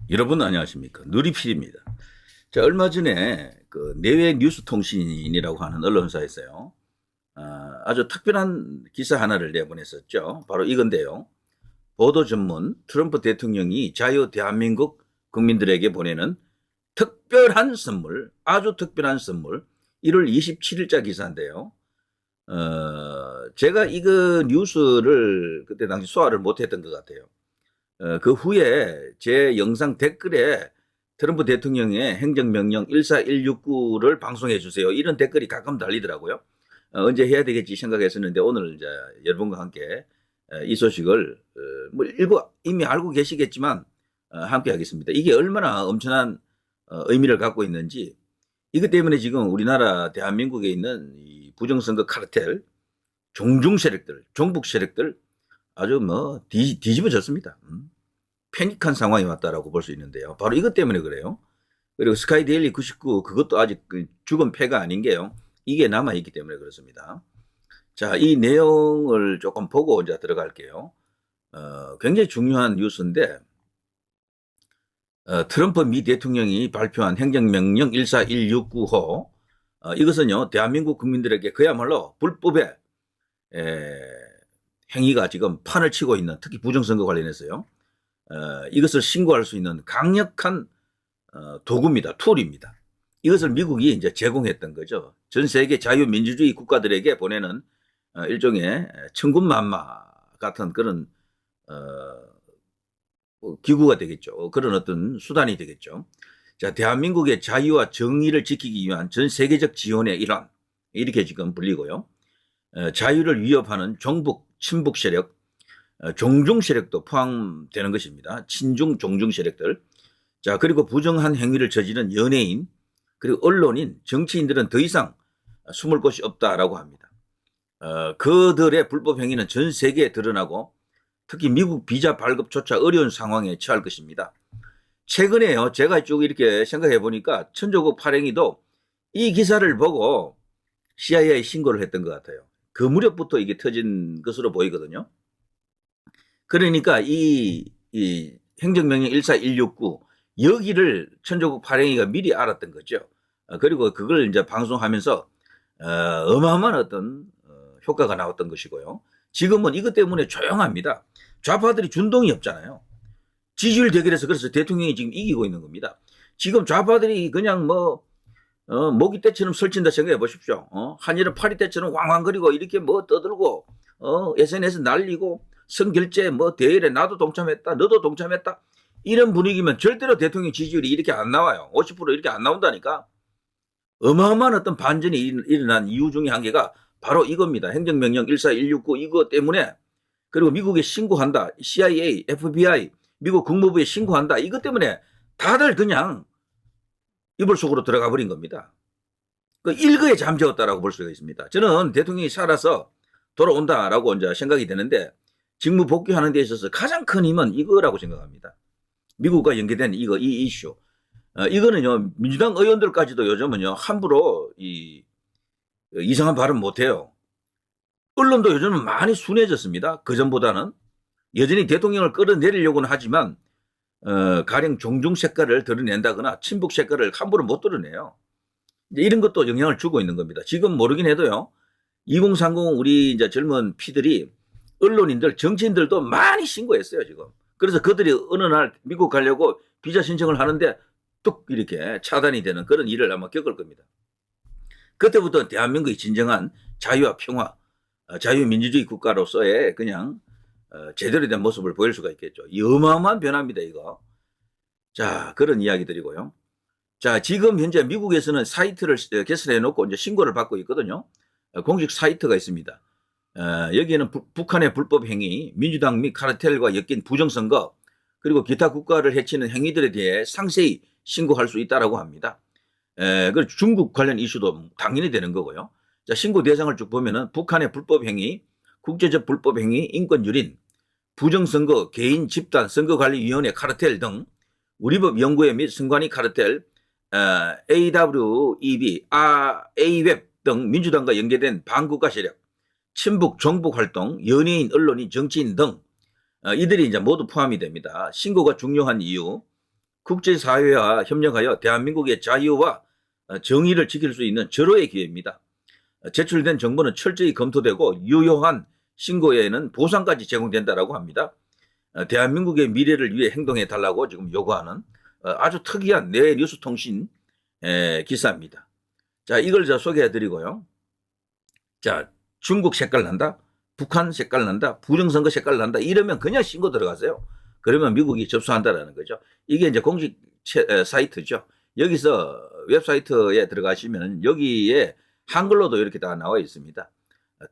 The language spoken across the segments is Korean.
여러분 안녕하십니까. 누리필입니다. 자, 얼마 전에 그 내외 뉴스통신이라고 하는 언론사에서요. 아주 특별한 기사 하나를 내보냈었죠. 바로 이건데요. 보도 전문 트럼프 대통령이 자유 대한민국 국민들에게 보내는 특별한 선물, 아주 특별한 선물, 1월 27일자 기사인데요. 제가 이거 뉴스를 그때 당시 소화를 못했던 것 같아요. 그 후에 제 영상 댓글에 트럼프 대통령의 행정명령 14169를 방송해 주세요. 이런 댓글이 가끔 달리더라고요. 언제 해야 되겠지 생각했었는데 오늘 이제 여러분과 함께 이 소식을 뭐 일부 이미 알고 계시겠지만 함께 하겠습니다. 이게 얼마나 엄청난 의미를 갖고 있는지 이것 때문에 지금 우리나라 대한민국에 있는 이 부정선거 카르텔, 종중 세력들, 종북 세력들 아주 뭐 뒤집어졌습니다. 패닉한 상황이 왔다라고 볼 수 있는데요. 바로 이것 때문에 그래요. 그리고 스카이데일리 99 그것도 아직 죽은 패가 아닌 게요. 이게 남아있기 때문에 그렇습니다. 자, 이 내용을 조금 보고 이제 들어갈게요. 굉장히 중요한 뉴스인데 트럼프 미 대통령이 발표한 행정명령 14169호 이것은요 대한민국 국민들에게 그야말로 불법의 행위가 지금 판을 치고 있는 특히 부정선거 관련해서요. 이것을 신고할 수 있는 강력한 도구입니다. 툴입니다. 이것을 미국이 이제 제공했던 거죠. 전 세계 자유민주주의 국가들에게 보내는 일종의 천군만마 같은 그런 기구가 되겠죠. 그런 어떤 수단이 되겠죠. 자, 대한민국의 자유와 정의를 지키기 위한 전 세계적 지원의 일환 이렇게 지금 불리고요. 자유를 위협하는 종북, 친북 세력, 종중 세력도 포함되는 것입니다. 친중, 종중 세력들. 자, 그리고 부정한 행위를 저지른 연예인, 그리고 언론인, 정치인들은 더 이상 숨을 곳이 없다라고 합니다. 그들의 불법 행위는 전 세계에 드러나고 특히 미국 비자 발급조차 어려운 상황에 처할 것입니다. 최근에요, 제가 쭉 이렇게 생각해 보니까 천조국 발행위도 이 기사를 보고 CIA 신고를 했던 것 같아요. 그 무렵부터 이게 터진 것으로 보이거든요. 그러니까 이 행정명령 14169 여기를 천조국 발행위가 미리 알았던 거죠. 그리고 그걸 이제 방송하면서 어마어마한 어떤 효과가 나왔던 것이고요. 지금은 이것 때문에 조용합니다. 좌파들이 준동이 없잖아요. 지지율 대결에서 그래서 대통령이 지금 이기고 있는 겁니다. 지금 좌파들이 그냥 모기 떼처럼 설친다 생각해 보십시오. 한일은 파리 떼처럼 왕왕거리고 이렇게 떠들고 SNS 날리고 선결제 대열에 나도 동참했다 너도 동참했다 이런 분위기면 절대로 대통령 지지율이 이렇게 안 나와요. 50% 이렇게 안 나온다니까. 어마어마한 어떤 반전이 일어난 이유 중에 한 개가 바로 이겁니다. 행정명령 14169 이거 때문에 그리고 미국에 신고한다. CIA, FBI, 미국 국무부에 신고한다. 이것 때문에 다들 그냥 이불 속으로 들어가 버린 겁니다. 그 일거에 잠재웠다라고 볼 수가 있습니다. 저는 대통령이 살아서 돌아온다라고 이제 생각이 되는데 직무 복귀하는 데 있어서 가장 큰 힘은 이거라고 생각합니다. 미국과 연계된 이 이슈. 이거는요, 민주당 의원들까지도 요즘은요, 함부로 이상한 발언 못해요. 언론도 요즘은 많이 순해졌습니다. 그전보다는. 여전히 대통령을 끌어내리려고는 하지만, 가령 종중 색깔을 드러낸다거나 친북 색깔을 함부로 못 드러내요. 이런 것도 영향을 주고 있는 겁니다. 지금 모르긴 해도요, 2030 우리 이제 젊은 피들이 언론인들, 정치인들도 많이 신고했어요, 지금. 그래서 그들이 어느 날 미국 가려고 비자 신청을 하는데 뚝 이렇게 차단이 되는 그런 일을 아마 겪을 겁니다. 그때부터 대한민국이 진정한 자유와 평화, 자유민주주의 국가로서의 그냥 제대로 된 모습을 보일 수가 있겠죠. 이 어마어마한 변화입니다, 이거. 자, 그런 이야기들이고요. 자, 지금 현재 미국에서는 사이트를 개설해 놓고 이제 신고를 받고 있거든요. 공식 사이트가 있습니다. 여기에는 북한의 불법 행위, 민주당 및 카르텔과 엮인 부정선거, 그리고 기타 국가를 해치는 행위들에 대해 상세히 신고할 수 있다라고 합니다. 그 중국 관련 이슈도 당연히 되는 거고요. 자, 신고 대상을 쭉 보면은 북한의 불법 행위, 국제적 불법 행위, 인권 유린, 부정선거, 개인 집단, 선거관리위원회 카르텔 등 우리법 연구회 및 선관위 카르텔, AWEB, AWEB 등 민주당과 연계된 반국가 세력, 친북, 종북 활동, 연예인, 언론인, 정치인 등 이들이 이제 모두 포함이 됩니다. 신고가 중요한 이유, 국제사회와 협력하여 대한민국의 자유와 정의를 지킬 수 있는 절호의 기회입니다. 제출된 정보는 철저히 검토되고 유효한 신고에는 보상까지 제공된다라고 합니다. 대한민국의 미래를 위해 행동해 달라고 지금 요구하는 아주 특이한 내 뉴스통신 기사입니다. 자, 이걸 저 소개해 드리고요. 자, 중국 색깔 난다, 북한 색깔 난다, 부정선거 색깔 난다, 이러면 그냥 신고 들어가세요. 그러면 미국이 접수한다라는 거죠. 이게 이제 공식 사이트죠. 여기서 웹사이트에 들어가시면 여기에 한글로도 이렇게 다 나와 있습니다.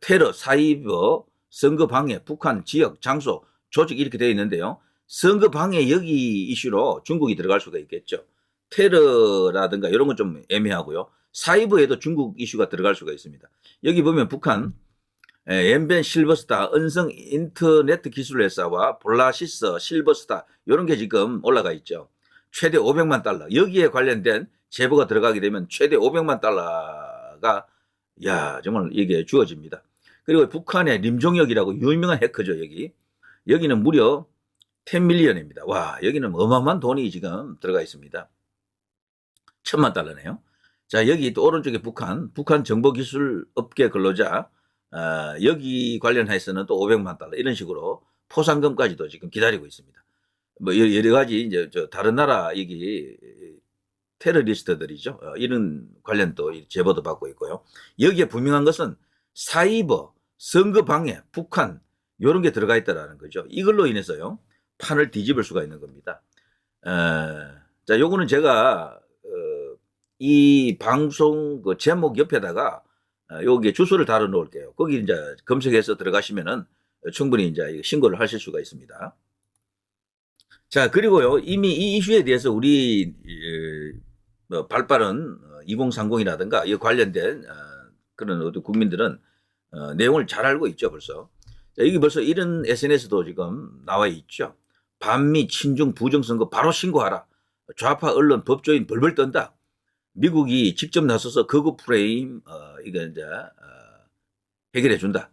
테러, 사이버, 선거 방해, 북한, 지역, 장소, 조직 이렇게 되어 있는데요. 선거 방해 여기 이슈로 중국이 들어갈 수가 있겠죠. 테러라든가 이런 건 좀 애매하고요. 사이버에도 중국 이슈가 들어갈 수가 있습니다. 여기 보면 북한, 엠벤 실버스타, 은성 인터넷 기술회사와 볼라시스 실버스타 이런 게 지금 올라가 있죠. 최대 500만 달러. 여기에 관련된 제보가 들어가게 되면 최대 500만 달러가 정말 이게 주어집니다. 그리고 북한의 림종혁이라고 유명한 해커죠. 여기는 무려 10밀리언입니다. 와, 여기는 어마어마한 돈이 지금 들어가 있습니다. 1000만 달러네요. 자, 여기 또 오른쪽에 북한 정보기술업계 근로자, 여기 관련해서는 또 500만 달러 이런 식으로 포상금까지도 지금 기다리고 있습니다. 뭐 여러 가지 이제 다른 나라 여기 테러리스트들이죠. 이런 관련 또 제보도 받고 있고요. 여기에 분명한 것은 사이버, 선거 방해, 북한 이런 게 들어가 있다라는 거죠. 이걸로 인해서요 판을 뒤집을 수가 있는 겁니다. 자, 요거는 제가 이 방송 그 제목 옆에다가 여기에 주소를 달아 놓을게요. 거기 이제 검색해서 들어가시면은 충분히 이제 신고를 하실 수가 있습니다. 자, 그리고요, 이미 이 이슈에 대해서 우리 발빠른 2030이라든가 이 관련된 그런 어떤 국민들은 내용을 잘 알고 있죠, 벌써. 자, 여기 벌써 이런 SNS도 지금 나와 있죠. 반미 친중 부정선거 바로 신고하라. 좌파 언론 법조인 벌벌 떤다. 미국이 직접 나서서 극우 프레임 이거 이제 해결해 준다.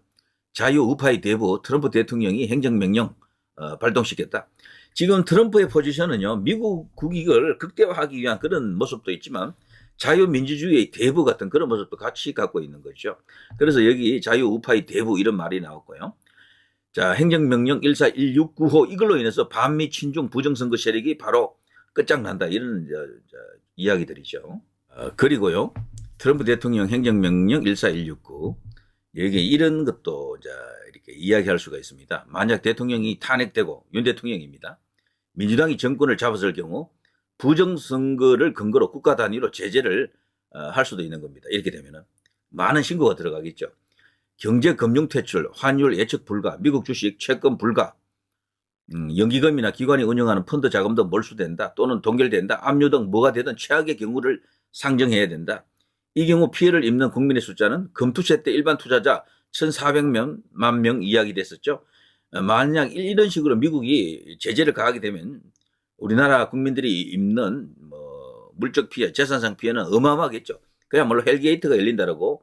자유 우파의 대부 트럼프 대통령이 행정명령 발동시켰다. 지금 트럼프의 포지션은요, 미국 국익을 극대화하기 위한 그런 모습도 있지만 자유민주주의의 대부 같은 그런 모습도 같이 갖고 있는 거죠. 그래서 여기 자유 우파의 대부 이런 말이 나왔고요. 자, 행정명령 141695 이걸로 인해서 반미 친중 부정선거 세력이 바로 끝장난다. 이런 이야기들이죠. 그리고요, 트럼프 대통령 행정명령 14169 여기 이런 것도 이제 이렇게 이야기할 수가 있습니다. 만약 대통령이 탄핵되고 윤 대통령입니다. 민주당이 정권을 잡았을 경우 부정선거를 근거로 국가 단위로 제재를 할 수도 있는 겁니다. 이렇게 되면은 많은 신고가 들어가겠죠. 경제 금융 퇴출, 환율 예측 불가, 미국 주식 채권 불가, 연기금이나 기관이 운영하는 펀드 자금도 몰수된다 또는 동결된다. 압류 등 뭐가 되든 최악의 경우를 상정해야 된다. 이 경우 피해를 입는 국민의 숫자는 금투세 때 일반 투자자 1,400만 명 이야기 됐었죠. 만약 이런 식으로 미국이 제재를 가하게 되면 우리나라 국민들이 입는 뭐 물적 피해, 재산상 피해는 어마어마하겠죠. 그야말로 헬게이트가 열린다라고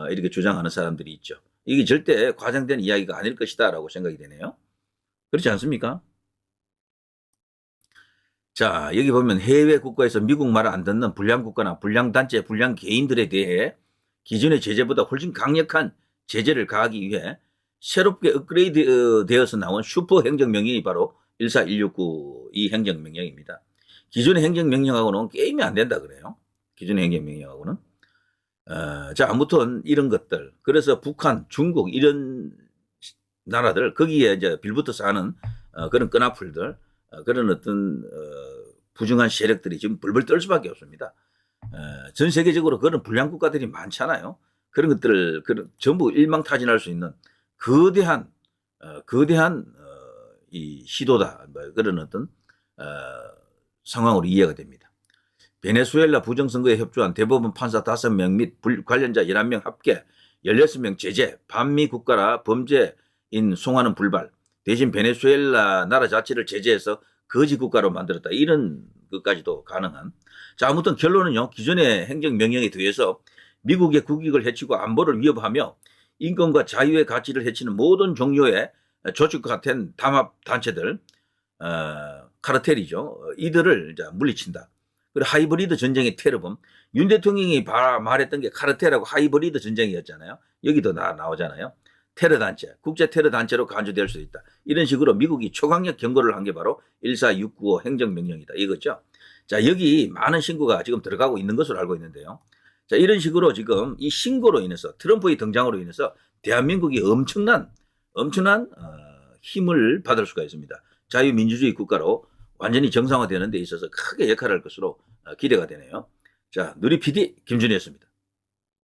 이렇게 주장하는 사람들이 있죠. 이게 절대 과장된 이야기가 아닐 것이다라고 생각이 되네요. 그렇지 않습니까? 자, 여기 보면 해외 국가에서 미국 말을 안 듣는 불량 국가나 불량 단체, 불량 개인들에 대해 기존의 제재보다 훨씬 강력한 제재를 가하기 위해 새롭게 업그레이드 되어서 나온 슈퍼 행정명령이 바로 14169 이 행정명령입니다. 기존의 행정명령하고는 게임이 안 된다 그래요. 기존의 행정명령하고는. 자, 아무튼 이런 것들. 그래서 북한, 중국 이런 나라들 거기에 이제 빌붙어서 하는 그런 끈앞풀들 그런 어떤 부정한 세력들이 지금 불불 떨 수밖에 없습니다. 전 세계적으로 그런 불량 국가들이 많잖아요. 그런 것들을 전부 일망타진할 수 있는 거대한 이 시도다. 뭐 그런 어떤 상황으로 이해가 됩니다. 베네수엘라 부정선거에 협조한 대법원 판사 5명 및 관련자 11명 합계 16명 제재, 반미 국가라 범죄인 송환은 불발, 대신 베네수엘라 나라 자체를 제재해서 거지 국가로 만들었다. 이런 것까지도 가능한. 자, 아무튼 결론은요, 기존의 행정명령에 대해서 미국의 국익을 해치고 안보를 위협하며 인권과 자유의 가치를 해치는 모든 종류의 조직과 같은 담합단체들, 카르텔이죠. 이들을 이제 물리친다. 그리고 하이브리드 전쟁의 테러범. 윤 대통령이 말했던 게 카르텔하고 하이브리드 전쟁이었잖아요. 여기도 나오잖아요. 테러 단체, 국제 테러 단체로 간주될 수 있다. 이런 식으로 미국이 초강력 경고를 한 게 바로 14695 행정명령이다. 이거죠. 자, 여기 많은 신고가 지금 들어가고 있는 것으로 알고 있는데요. 자, 이런 식으로 지금 이 신고로 인해서 트럼프의 등장으로 인해서 대한민국이 엄청난 힘을 받을 수가 있습니다. 자유민주주의 국가로 완전히 정상화되는 데 있어서 크게 역할을 할 것으로 기대가 되네요. 자, 누리 PD 김준희였습니다.